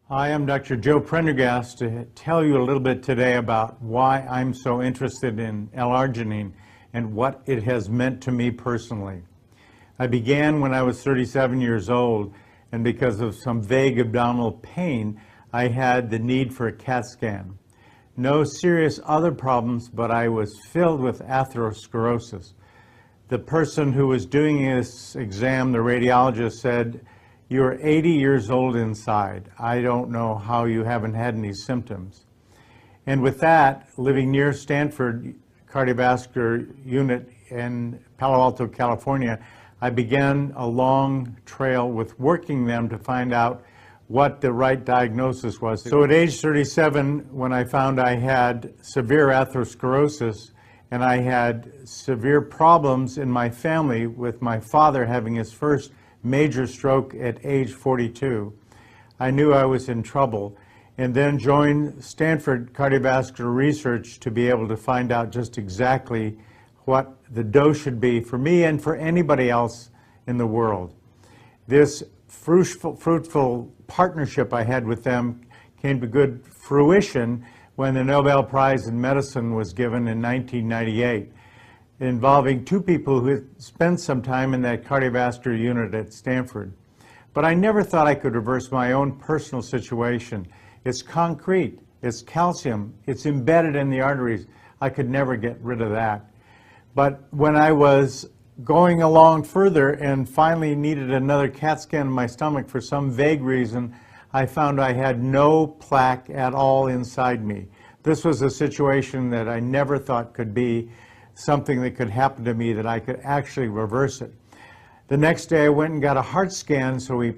Hi, I'm Dr. Joe Prendergast to tell you a little bit today about why I'm so interested in L-arginine and what it has meant to me personally. I began when I was 37 years old, and because of some vague abdominal pain, I had the need for a CAT scan. No serious other problems, but I was filled with atherosclerosis. The person who was doing this exam, the radiologist, said, "You're 80 years old inside. I don't know how you haven't had any symptoms." And with that, living near Stanford Cardiovascular Unit in Palo Alto, California, I began a long trail with working them to find out what the right diagnosis was. So at age 37, when I found I had severe atherosclerosis and I had severe problems in my family with my father having his first major stroke at age 42, I knew I was in trouble, and then joined Stanford Cardiovascular Research to be able to find out just exactly what the dose should be for me and for anybody else in the world. This fruitful partnership I had with them came to good fruition when the Nobel Prize in Medicine was given in 1998, involving two people who had spent some time in that cardiovascular unit at Stanford. But I never thought I could reverse my own personal situation. It's concrete, it's calcium, it's embedded in the arteries. I could never get rid of that. But when I was going along further and finally needed another CAT scan in my stomach for some vague reason, I found I had no plaque at all inside me. This was a situation that I never thought could be something that could happen to me, that I could actually reverse it. The next day I went and got a heart scan, so we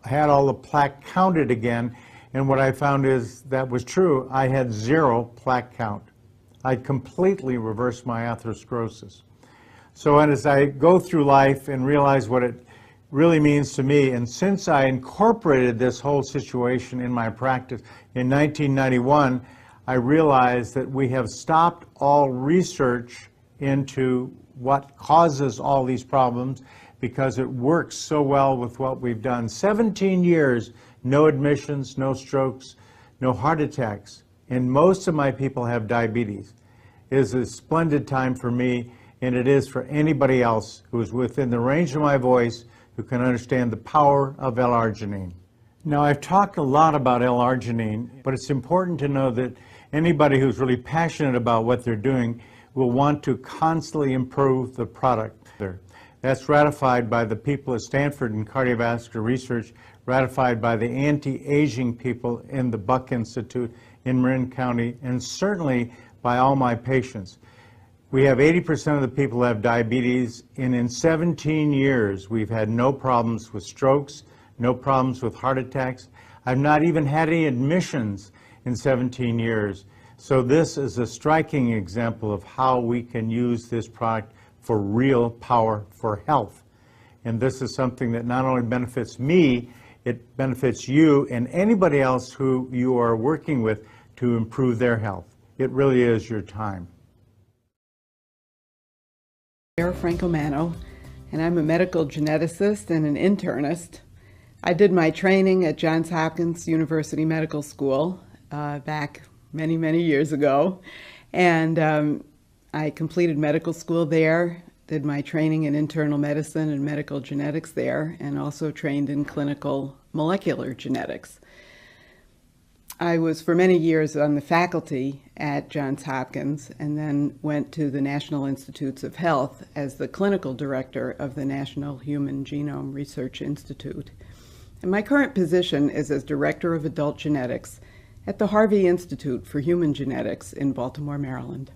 had all the plaque counted again, and what I found is that was true. I had zero plaque count. I'd completely reversed my atherosclerosis. So as I go through life and realize what it really means to me, and since I incorporated this whole situation in my practice in 1991, I realized that we have stopped all research into what causes all these problems because it works so well with what we've done. 17 years, no admissions, no strokes, no heart attacks, and most of my people have diabetes. It is a splendid time for me, and it is for anybody else who is within the range of my voice who can understand the power of L-arginine. Now, I've talked a lot about L-arginine, but it's important to know that anybody who's really passionate about what they're doing will want to constantly improve the product. That's ratified by the people at Stanford in cardiovascular research, ratified by the anti-aging people in the Buck Institute in Marin County, and certainly by all my patients. We have 80% of the people who have diabetes, and in 17 years we've had no problems with strokes, no problems with heart attacks. I've not even had any admissions in 17 years. So this is a striking example of how we can use this product for real power for health. And this is something that not only benefits me, it benefits you and anybody else who you are working with to improve their health. It really is your time. I'm Franco Mano, and I'm a medical geneticist and an internist. I did my training at Johns Hopkins University Medical School back many, many years ago, and I completed medical school there, did my training in internal medicine and medical genetics there, and also trained in clinical molecular genetics. I was for many years on the faculty at Johns Hopkins and then went to the National Institutes of Health as the clinical director of the National Human Genome Research Institute. And my current position is as director of adult genetics at the Harvey Institute for Human Genetics in Baltimore, Maryland.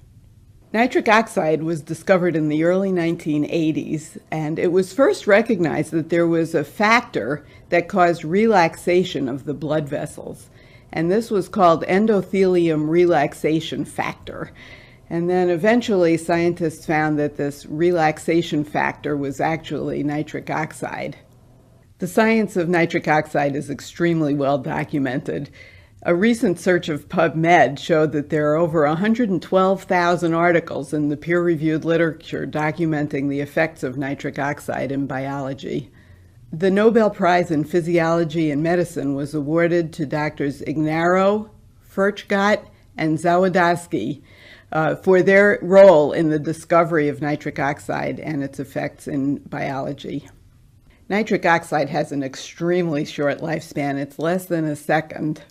Nitric oxide was discovered in the early 1980s, and it was first recognized that there was a factor that caused relaxation of the blood vessels. And this was called endothelium relaxation factor. And then eventually scientists found that this relaxation factor was actually nitric oxide. The science of nitric oxide is extremely well documented. A recent search of PubMed showed that there are over 112,000 articles in the peer-reviewed literature documenting the effects of nitric oxide in biology. The Nobel Prize in Physiology and Medicine was awarded to Doctors Ignarro, Furchtgott, and Zawodowski for their role in the discovery of nitric oxide and its effects in biology. Nitric oxide has an extremely short lifespan. It's less than a second.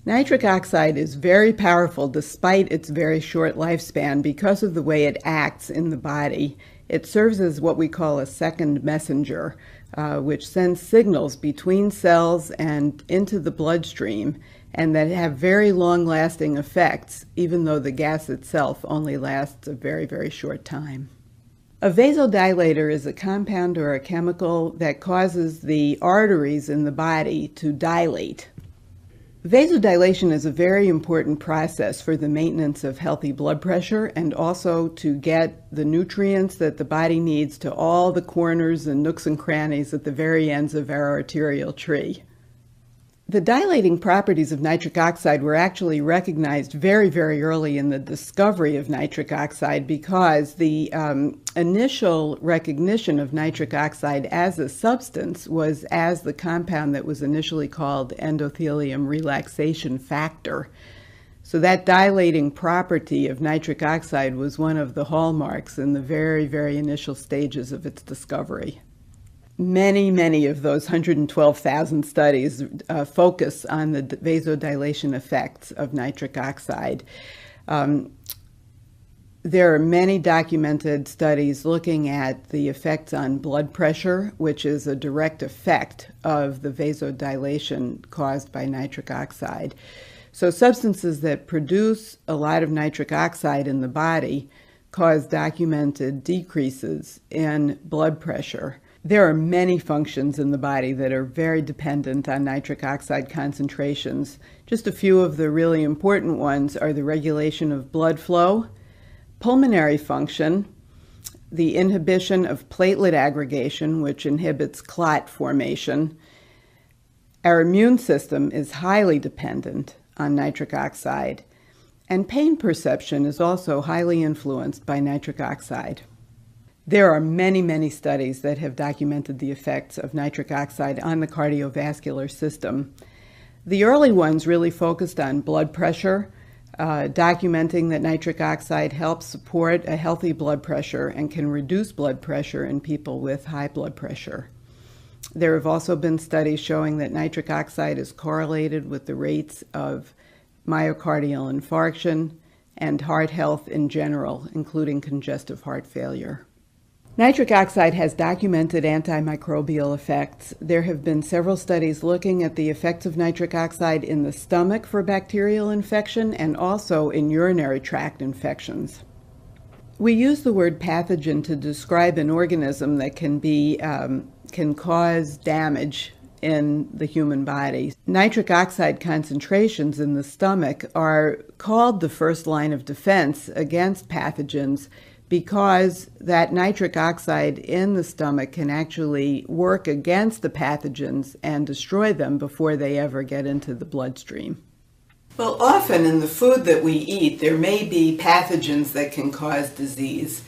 Nitric oxide is very powerful despite its very short lifespan because of the way it acts in the body. It serves as what we call a second messenger, which sends signals between cells and into the bloodstream, and that have very long-lasting effects, even though the gas itself only lasts a very, very short time. A vasodilator is a compound or a chemical that causes the arteries in the body to dilate. Vasodilation is a very important process for the maintenance of healthy blood pressure and also to get the nutrients that the body needs to all the corners and nooks and crannies at the very ends of our arterial tree. The dilating properties of nitric oxide were actually recognized very, very early in the discovery of nitric oxide because the initial recognition of nitric oxide as a substance was as the compound that was initially called endothelium relaxation factor. So that dilating property of nitric oxide was one of the hallmarks in the very, very initial stages of its discovery. Many of those 112,000 studies focus on the vasodilation effects of nitric oxide. There are many documented studies looking at the effects on blood pressure, which is a direct effect of the vasodilation caused by nitric oxide. So substances that produce a lot of nitric oxide in the body cause documented decreases in blood pressure. There are many functions in the body that are very dependent on nitric oxide concentrations. Just a few of the really important ones are the regulation of blood flow, pulmonary function, the inhibition of platelet aggregation, which inhibits clot formation. Our immune system is highly dependent on nitric oxide, and pain perception is also highly influenced by nitric oxide. There are many studies that have documented the effects of nitric oxide on the cardiovascular system. The early ones really focused on blood pressure, documenting that nitric oxide helps support a healthy blood pressure and can reduce blood pressure in people with high blood pressure. There have also been studies showing that nitric oxide is correlated with the rates of myocardial infarction and heart health in general, including congestive heart failure. Nitric oxide has documented antimicrobial effects. There have been several studies looking at the effects of nitric oxide in the stomach for bacterial infection and also in urinary tract infections. We use the word pathogen to describe an organism that can cause damage in the human body. Nitric oxide concentrations in the stomach are called the first line of defense against pathogens because that nitric oxide in the stomach can actually work against the pathogens and destroy them before they ever get into the bloodstream. Well, often in the food that we eat, there may be pathogens that can cause disease.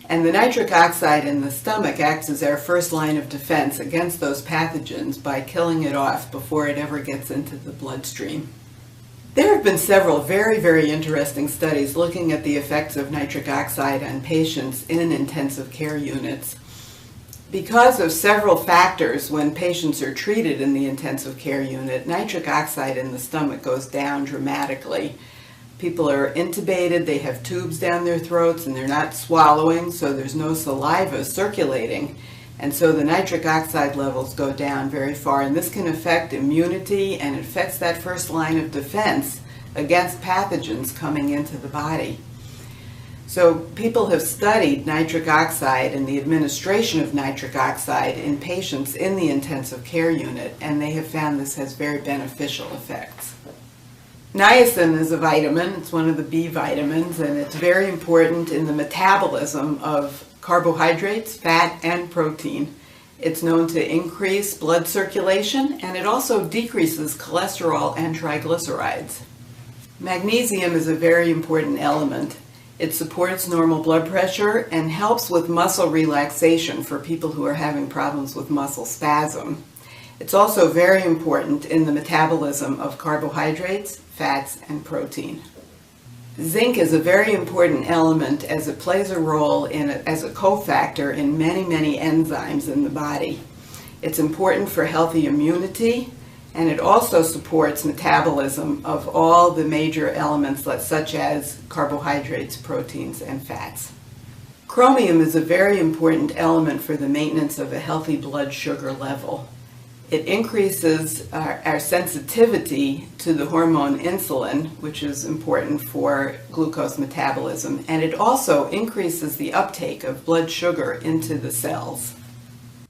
And the nitric oxide in the stomach acts as our first line of defense against those pathogens by killing it off before it ever gets into the bloodstream. There have been several very interesting studies looking at the effects of nitric oxide on patients in intensive care units. Because of several factors, when patients are treated in the intensive care unit, nitric oxide in the stomach goes down dramatically. People are intubated, they have tubes down their throats, and they're not swallowing, so there's no saliva circulating. And so the nitric oxide levels go down very far, and this can affect immunity and it affects that first line of defense against pathogens coming into the body. So people have studied nitric oxide and the administration of nitric oxide in patients in the intensive care unit, and they have found this has very beneficial effects. Niacin is a vitamin. It's one of the B vitamins, and it's very important in the metabolism of carbohydrates, fat, and protein. It's known to increase blood circulation, and it also decreases cholesterol and triglycerides. Magnesium is a very important element. It supports normal blood pressure and helps with muscle relaxation for people who are having problems with muscle spasm. It's also very important in the metabolism of carbohydrates, fats, and protein. Zinc is a very important element as it plays a role as a cofactor in many enzymes in the body. It's important for healthy immunity, and it also supports metabolism of all the major elements such as carbohydrates, proteins, and fats. Chromium is a very important element for the maintenance of a healthy blood sugar level. It increases our sensitivity to the hormone insulin, which is important for glucose metabolism, and it also increases the uptake of blood sugar into the cells.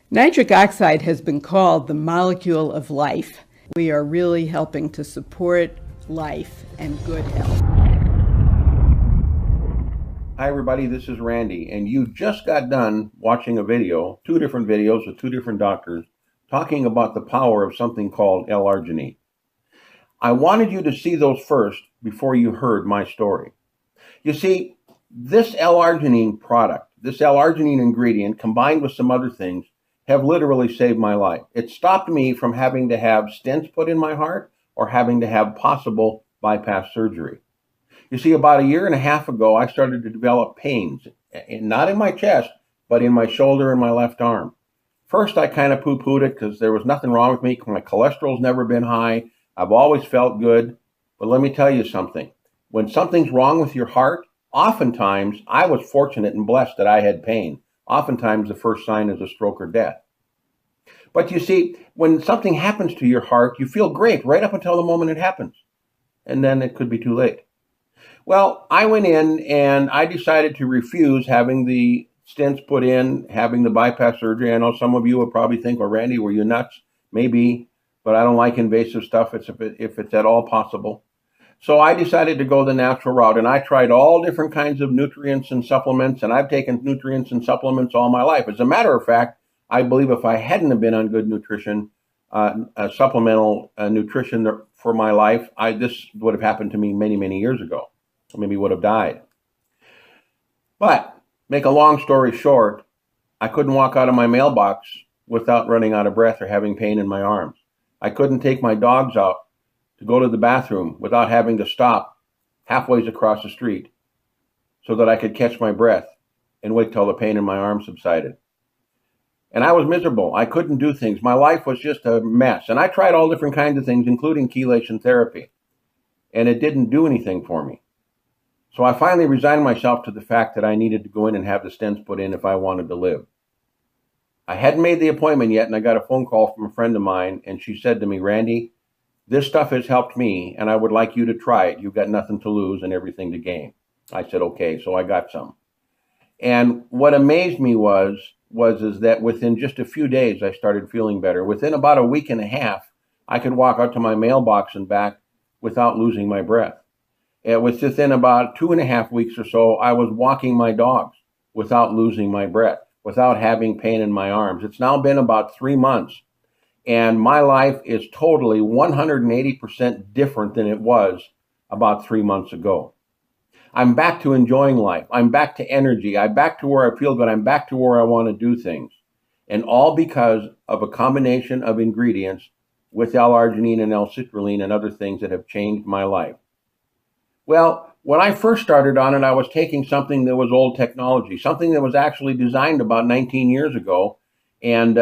Nitric oxide has been called the molecule of life. We are really helping to support life and good health. Hi everybody, this is Randy, and you just got done watching a video, two different videos with two different doctors, talking about the power of something called L-arginine. I wanted you to see those first before you heard my story. You see, this L-arginine product, this L-arginine ingredient, combined with some other things, have literally saved my life. It stopped me from having to have stents put in my heart or having to have possible bypass surgery. You see, about a year and a half ago, I started to develop pains, not in my chest, but in my shoulder and my left arm. First, I kind of poo-pooed it because there was nothing wrong with me. My cholesterol's never been high. I've always felt good. But let me tell you something. When something's wrong with your heart, oftentimes, I was fortunate and blessed that I had pain. Oftentimes, the first sign is a stroke or death. But you see, when something happens to your heart, you feel great right up until the moment it happens. And then it could be too late. Well, I went in and I decided to refuse having the stents put in, having the bypass surgery. I know some of you will probably think, well, Randy, were you nuts? Maybe, but I don't like invasive stuff if it's at all possible. So I decided to go the natural route, and I tried all different kinds of nutrients and supplements, and I've taken nutrients and supplements all my life. As a matter of fact, I believe if I hadn't have been on good nutrition, supplemental nutrition for my life, this would have happened to me many years ago. Or maybe would have died. But make a long story short, I couldn't walk out of my mailbox without running out of breath or having pain in my arms. I couldn't take my dogs out to go to the bathroom without having to stop halfway across the street so that I could catch my breath and wait till the pain in my arms subsided. And I was miserable. I couldn't do things. My life was just a mess. And I tried all different kinds of things, including chelation therapy. And it didn't do anything for me. So I finally resigned myself to the fact that I needed to go in and have the stents put in if I wanted to live. I hadn't made the appointment yet, and I got a phone call from a friend of mine, and she said to me, Randy, this stuff has helped me, and I would like you to try it. You've got nothing to lose and everything to gain. I said, okay, so I got some. And what amazed me was that within just a few days, I started feeling better. Within about a week and a half, I could walk out to my mailbox and back without losing my breath. It was within about 2.5 weeks or so, I was walking my dogs without losing my breath, without having pain in my arms. It's now been about 3 months, and my life is totally 180% different than it was about 3 months ago. I'm back to enjoying life. I'm back to energy. I'm back to where I feel good. I'm back to where I want to do things. And all because of a combination of ingredients with L-arginine and L-citrulline and other things that have changed my life. Well, when I first started on it, I was taking something that was old technology, something that was actually designed about 19 years ago, and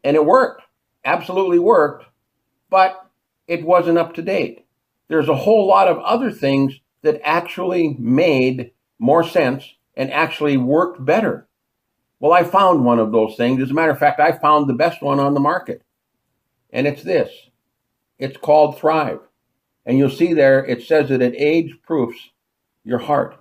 it worked, absolutely worked, but it wasn't up to date. There's a whole lot of other things that actually made more sense and actually worked better. Well, I found one of those things. As a matter of fact, I found the best one on the market, and it's this. It's called Thrive. And you'll see there, it says that it age-proofs your heart.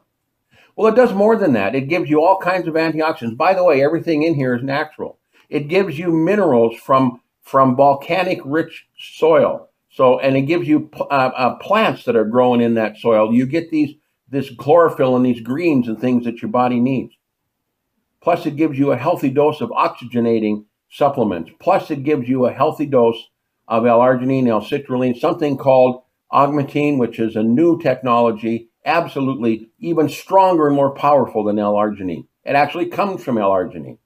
Well, it does more than that. It gives you all kinds of antioxidants. By the way, everything in here is natural. It gives you minerals from volcanic rich soil. And it gives you plants that are growing in that soil. You get this chlorophyll and these greens and things that your body needs. Plus, it gives you a healthy dose of oxygenating supplements. Plus, it gives you a healthy dose of L-arginine, L-citrulline, something called augmentine, which is a new technology, absolutely even stronger and more powerful than L-arginine. It actually comes from L-arginine.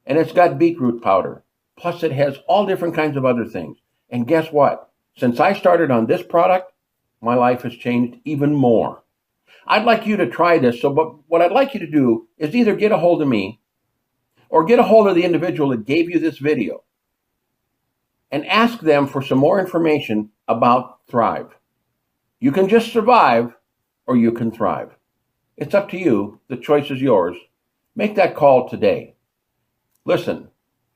And it's got beetroot powder. Plus it has all different kinds of other things. And guess what? Since I started on this product, my life has changed even more. I'd like you to try this. So what I'd like you to do is either get a hold of me or get a hold of the individual that gave you this video and ask them for some more information about Thrive. You can just survive or you can thrive. It's up to you. The choice is yours. Make that call today. Listen,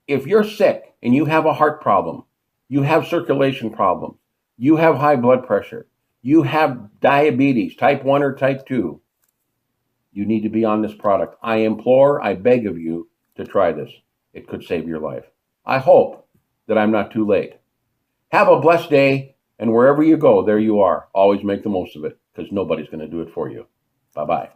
if you're sick and you have a heart problem, you have circulation problems, you have high blood pressure, you have diabetes, type 1 or type 2, you need to be on this product. I implore, I beg of you to try this. It could save your life. I hope that I'm not too late. Have a blessed day, and wherever you go, there you are. Always make the most of it, because nobody's going to do it for you. Bye-bye.